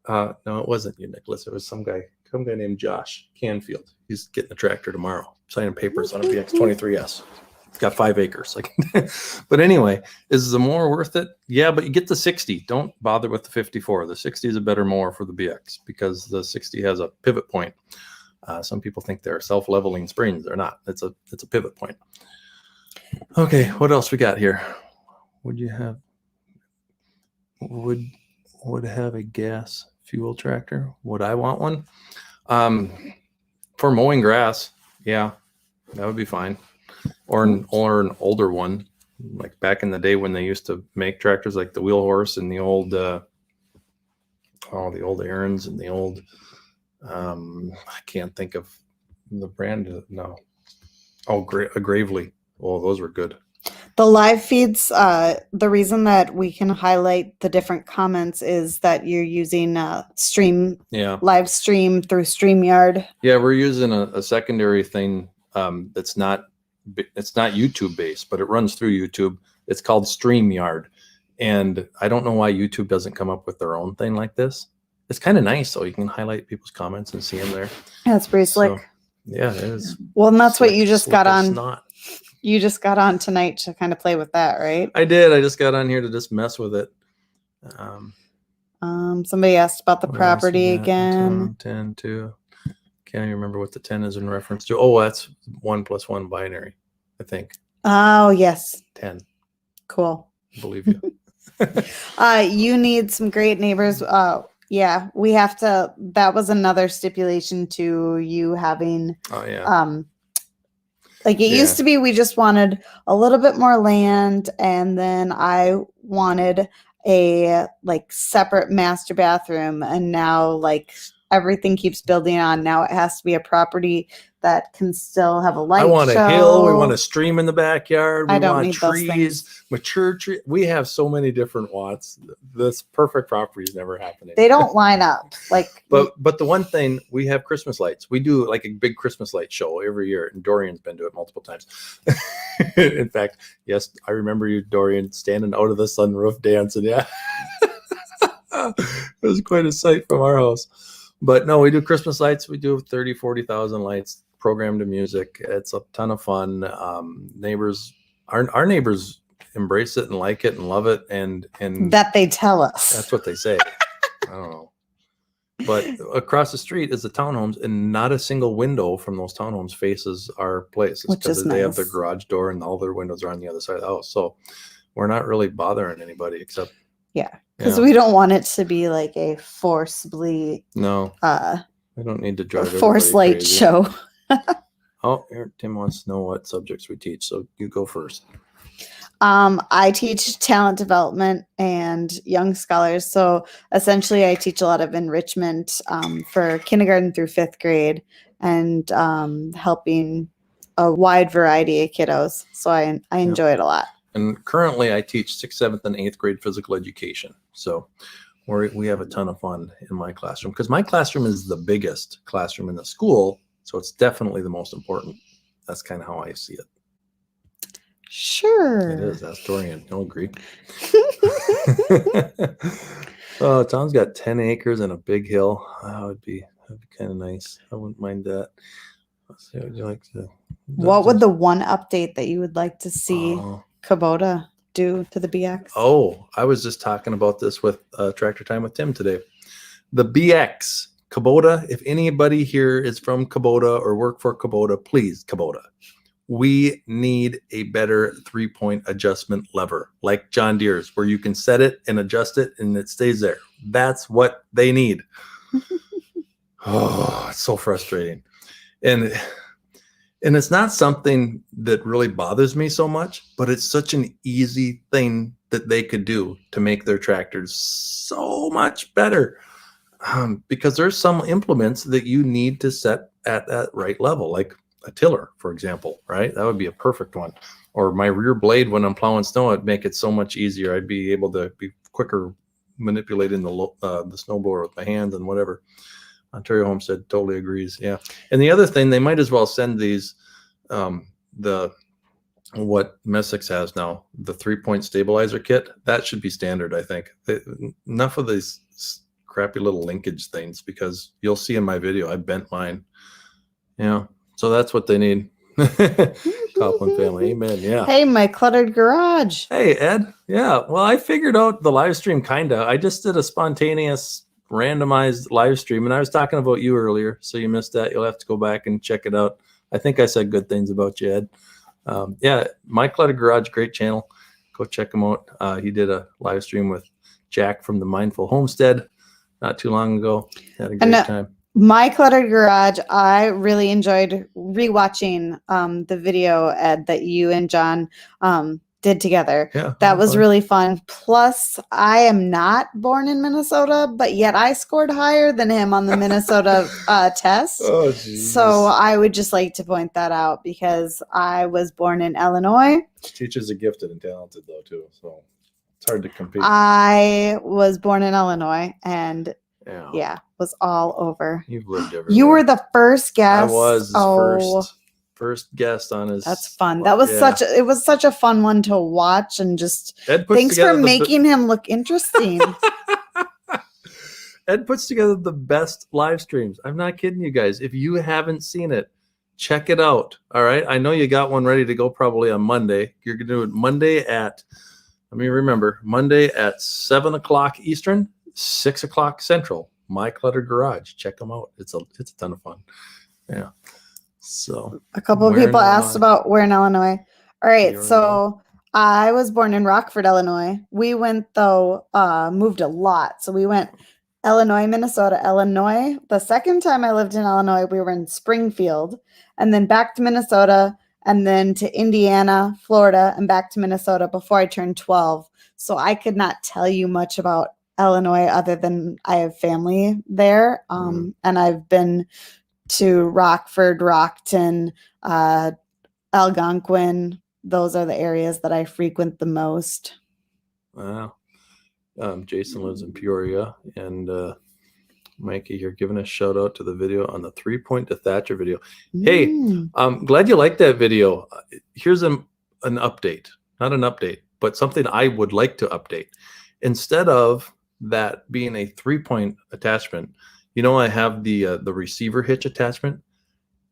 No, it wasn't you, Nicholas. It was some guy named Josh Canfield. He's getting a tractor tomorrow, signing papers on a VX23S. It's got 5 acres. But anyway, is the mower worth it? Yeah, but you get the 60. Don't bother with the 54. The 60 is a better mower for the BX because the 60 has a pivot point. Some people think they're self-leveling springs. They're not. It's a pivot point. Okay, what else we got here? Would you have? Would have a gas fuel tractor? Would I want one? For mowing grass, yeah, that would be fine. Or an older one, like back in the day when they used to make tractors like the Wheelhorse and the old Aaron's and the old I can't think of the brand. No. Oh, a Gravely. Oh, those were good.
The live feeds, the reason that we can highlight the different comments is that you're using live stream through StreamYard.
Yeah, we're using a secondary thing it's not YouTube based, but it runs through YouTube. It's called StreamYard. And I don't know why YouTube doesn't come up with their own thing like this. It's kind of nice, though. You can highlight people's comments and see them there.
Yeah, it's pretty slick.
So, yeah, it is.
Well, and that's what you just got on.
Not.
You just got on tonight to kind of play with that, right?
I did. I just got on here to just mess with it.
Somebody asked about the property again.
10, 2. Can't even remember what the 10 is in reference to. Oh, that's 1 + 1 binary, I think.
Oh, yes.
10.
Cool.
I believe you.
You need some great neighbors. Yeah, we have to. That was another stipulation to you having.
Oh yeah.
Like it used to be, we just wanted a little bit more land, and then I wanted a separate master bathroom, and now everything keeps building on. Now it has to be a property that can still have a light.
I want
show.
a hill. We want a stream in the backyard. We
I don't
want
need those
trees,
things.
mature trees. We have so many different wants. This perfect property is never happening.
They don't line up.
But the one thing, we have Christmas lights. We do a big Christmas light show every year, and Dorian's been to it multiple times. In fact, yes, I remember you, Dorian, standing out of the sunroof dancing. Yeah, it was quite a sight from our house. But no, we do Christmas lights. We do 30, 40,000 lights programmed to music. It's a ton of fun. Neighbors, our neighbors embrace it and like it and love it. And
that they tell us.
That's what they say. I don't know. But across the street is the townhomes, and not a single window from those townhomes faces our place. It's because they have their garage door and all their windows are on the other side of the house. So we're not really bothering anybody except.
Yeah. Because we don't want it to be like a forcibly
we don't need to drive
force light
crazy.
show.
Oh, here, Tim wants to know what subjects we teach, so you go first.
I teach talent development and young scholars. So essentially I teach a lot of enrichment for kindergarten through 5th grade, and helping a wide variety of kiddos. So I enjoy it a lot.
And currently I teach 6th, 7th, and 8th grade physical education. So we have a ton of fun in my classroom, because my classroom is the biggest classroom in the school. So it's definitely the most important. That's kind of how I see it.
Sure.
It is. That's Dorian. You'll agree. Tom's got 10 acres and a big hill. That would be kind of nice. I wouldn't mind that. Let's see, would you like to?
What would the one update that you would like to see Kubota do to the BX?
Oh, I was just talking about this with Tractor Time with Tim today. The BX, Kubota, if anybody here is from Kubota or work for Kubota, please, Kubota. We need a better 3-point adjustment lever, like John Deere's, where you can set it and adjust it and it stays there. That's what they need. Oh, it's so frustrating. And it's not something that really bothers me so much, but it's such an easy thing that they could do to make their tractors so much better. Because there's some implements that you need to set at that right level, like a tiller, for example, right? That would be a perfect one. Or my rear blade when I'm plowing snow, it'd make it so much easier. I'd be able to be quicker manipulating the snowblower with my hands and whatever. Ontario Homestead totally agrees. Yeah. And the other thing, they might as well send these, what Messick's has now, the 3-point stabilizer kit. That should be standard, I think. Enough of these crappy little linkage things, because you'll see in my video, I bent mine. Yeah. So that's what they need. Copeland family. Amen. Yeah.
Hey, my cluttered garage.
Hey, Ed. Yeah. Well, I figured out the live stream kinda. I just did a spontaneous randomized live stream, and I was talking about you earlier, so you missed that. You'll have to go back and check it out. I think I said good things about you, Ed. Yeah, My Cluttered Garage, great channel. Go check him out. He did a live stream with Jack from the Mindful Homestead not too long ago. Had a great time.
My Cluttered Garage, I really enjoyed rewatching the video, Ed, that you and John did together.
Yeah,
that was really fun. Plus, I am not born in Minnesota, but yet I scored higher than him on the Minnesota test.
Oh, geez.
So I would just like to point that out, because I was born in Illinois.
Teachers are gifted and talented, though, too. So it's hard to compete.
I was born in Illinois, and yeah, was all over.
You've lived everywhere.
You were the first guest.
I was his first guest on his.
That's fun. That was it was such a fun one to watch, and just thanks for making him look interesting.
Ed puts together the best live streams. I'm not kidding you guys. If you haven't seen it, check it out. All right. I know you got one ready to go probably on Monday. You're going to do it Monday at, let me remember, Monday at 7 o'clock Eastern, 6 o'clock Central. My Cluttered Garage. Check them out. It's a ton of fun. Yeah. So
a couple of people asked about where in Illinois. All right. So I was born in Rockford, Illinois. We went moved a lot. So we went Illinois, Minnesota, Illinois. The second time I lived in Illinois, we were in Springfield, and then back to Minnesota, and then to Indiana, Florida, and back to Minnesota before I turned 12. So I could not tell you much about Illinois other than I have family there. And I've been to Rockford, Rockton, Algonquin. Those are the areas that I frequent the most.
Wow. Jason lives in Peoria, and Mikey here giving a shout out to the video on the 3-point to Thatcher video. Hey, I'm glad you liked that video. Here's an update, not an update, but something I would like to update. Instead of that being a 3-point attachment, you know, I have the receiver hitch attachment.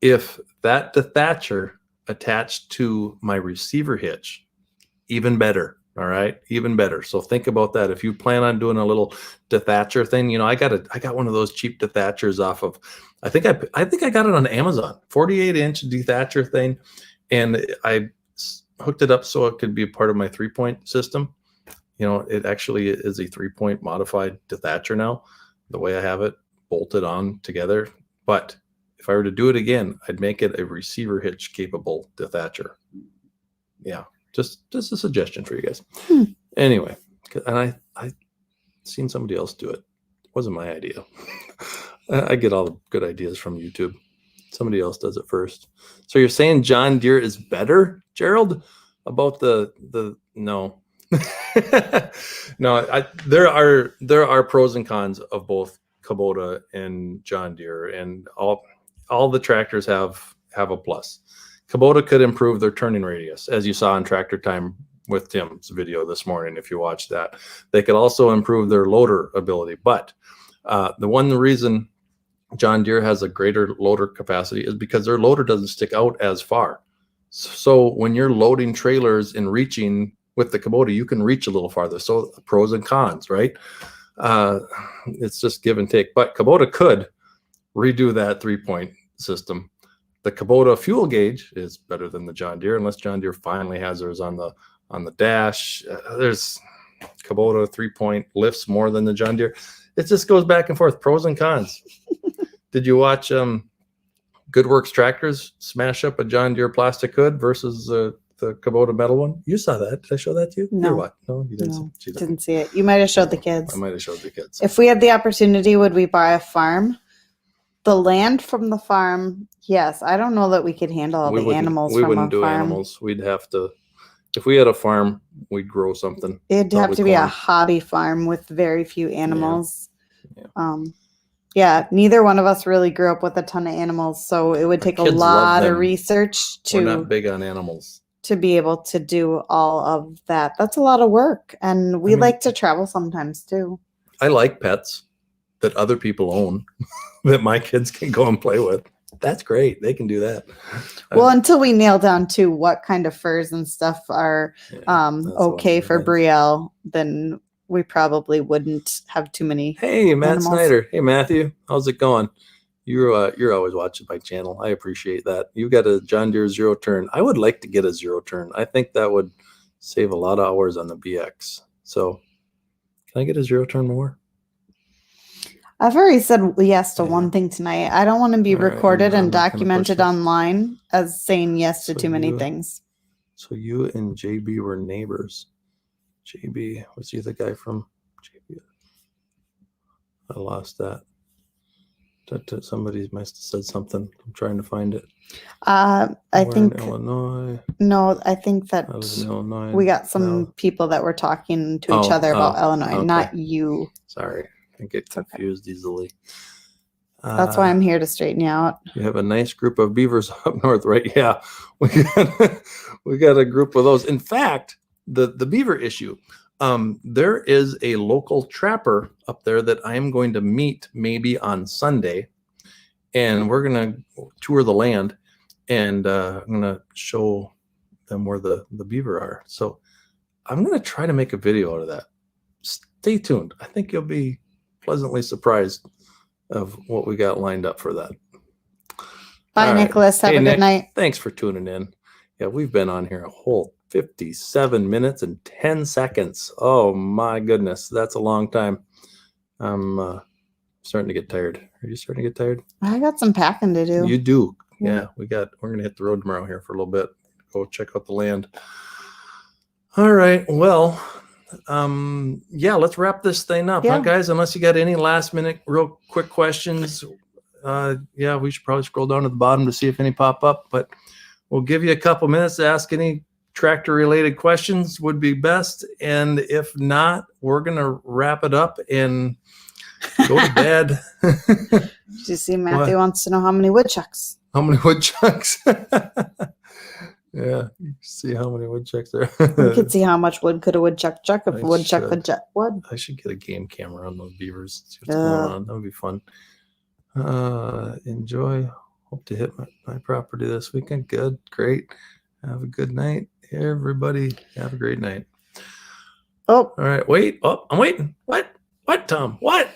If that Thatcher attached to my receiver hitch, even better. All right, even better. So think about that. If you plan on doing a little Thatcher thing, you know, I got one of those cheap Thatchers off of, I think I got it on Amazon, 48-inch Thatcher thing, and I hooked it up so it could be a part of my 3-point system. You know, it actually is a 3-point modified Thatcher now, the way I have it bolted on together. But if I were to do it again, I'd make it a receiver hitch capable Thatcher. Yeah. Just a suggestion for you guys. Anyway, and I seen somebody else do it. It wasn't my idea. I get all the good ideas from YouTube. Somebody else does it first. So you're saying John Deere is better, Gerald? About the no. No, there are pros and cons of both Kubota and John Deere, and all the tractors have a plus. Kubota could improve their turning radius, as you saw in Tractor Time with Tim's video this morning, if you watched that. They could also improve their loader ability. But the reason John Deere has a greater loader capacity is because their loader doesn't stick out as far. So when you're loading trailers and reaching with the Kubota, you can reach a little farther. So pros and cons, right? It's just give and take. But Kubota could redo that 3-point system. The Kubota fuel gauge is better than the John Deere, unless John Deere finally has theirs on the dash. There's Kubota 3-point lifts more than the John Deere. It just goes back and forth, pros and cons. Did you watch Good Works Tractors smash up a John Deere plastic hood versus the Kubota metal one. You saw that. Did I show that to you?
No.
You're what? No, you didn't.
No,
See,
didn't see it. You might have showed the kids.
I might have showed the kids.
If we had the opportunity, would we buy a farm? The land from the farm, yes. I don't know that we could handle all the animals
We
from
wouldn't
a
do
farm.
animals. We'd have to. If we had a farm, we'd grow something.
It'd have
Probably
to be a
corn.
hobby farm with very few animals.
Yeah.
Yeah, neither one of us really grew up with a ton of animals, so it would take a
kids love
lot of
them.
research
We're
to
not big on animals.
to be able to do all of that. That's a lot of work, and we
I mean-
like to travel sometimes too.
I like pets that other people own that my kids can go and play with. That's great. They can do that.
Well, until we nail down to what kind of furs and stuff are
Yeah, that's what
okay
I'm
for
doing.
Brielle, then we probably wouldn't have too many.
Hey, Matt
animals.
Snyder. Hey, Matthew. How's it going? You're always watching my channel. I appreciate that. You got a John Deere zero turn. I would like to get a zero turn. I think that would save a lot of hours on the BX. So can I get a zero turn mower?
I've already said yes to
Yeah.
one thing tonight. I don't want to be
All right,
recorded
I'm
and
not gonna
documented
push this.
online as saying yes to
So
too many
you-
things.
So you and JB were neighbors. JB, was he the guy from JB? I lost that. Somebody must have said something. I'm trying to find it.
I
We're in
think
Illinois.
no. I think that
I live in Illinois.
we got some
No,
people that were talking to each other about Illinois,
okay.
not you.
sorry, I get
okay.
confused easily.
That's why I'm here to straighten you out.
You have a nice group of beavers up north, right? Yeah, we got a group of those. In fact, the beaver issue. There is a local trapper up there that I am going to meet maybe on Sunday, and we're gonna tour the land, and I'm gonna show them where the beaver are. So I'm gonna try to make a video out of that. Stay tuned. I think you'll be pleasantly surprised of what we got lined up for that.
Bye,
All right.
Nicholas. Have
Hey,
a good
Nick.
night.
Thanks for tuning in. Yeah, we've been on here a whole 57 minutes and 10 seconds. Oh my goodness, that's a long time. I'm starting to get tired. Are you starting to get tired?
I got some packing to do.
You do.
Yeah.
Yeah, we're gonna hit the road tomorrow here for a little bit. Go check out the land. All right. Well, yeah, let's wrap this thing up, huh,
Yeah.
guys? Unless you got any last minute, real quick questions. Yeah, we should probably scroll down to the bottom to see if any pop up, but we'll give you a couple minutes to ask any tractor related questions would be best. And if not, we're going to wrap it up and go to bed.
Did you see Matthew wants to know how many woodchucks?
How many woodchucks? Yeah, you see how many woodchucks there.
We could see how much wood could a woodchuck chuck if
I
a woodchuck
should.
could chuck wood.
I should get a game camera on those beavers. See what's going on. That would be fun. Enjoy. Hope to hit my property this weekend. Good. Great. Have a good night. Everybody have a great night.
Oh,
All right. Wait. Oh, I'm waiting. What? What, Tom? What?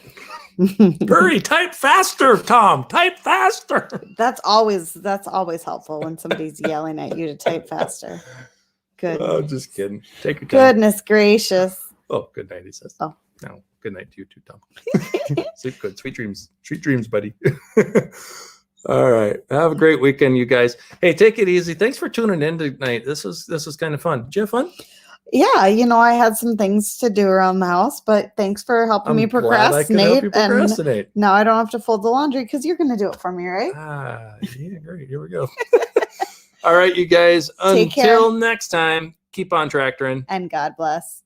Hurry. Type faster, Tom. Type faster.
that's always helpful when somebody's yelling at you to type faster. Good.
Oh, just kidding. Take your time.
Goodness gracious.
Oh, good night, he says.
Oh.
No, good night to you too, Tom. Sleep good. Sweet dreams. Sweet dreams, buddy. All right. Have a great weekend, you guys. Hey, take it easy. Thanks for tuning in tonight. This is kind of fun. Did you have fun?
Yeah, I had some things to do around the house, but thanks for helping me
glad I could help you
procrastinate. And
procrastinate.
now I don't have to fold the laundry because you're going to do it for me, right?
Yeah, great. Here we go. All right, you guys.
Take care.
Until next time, keep on tractoring.
And God bless.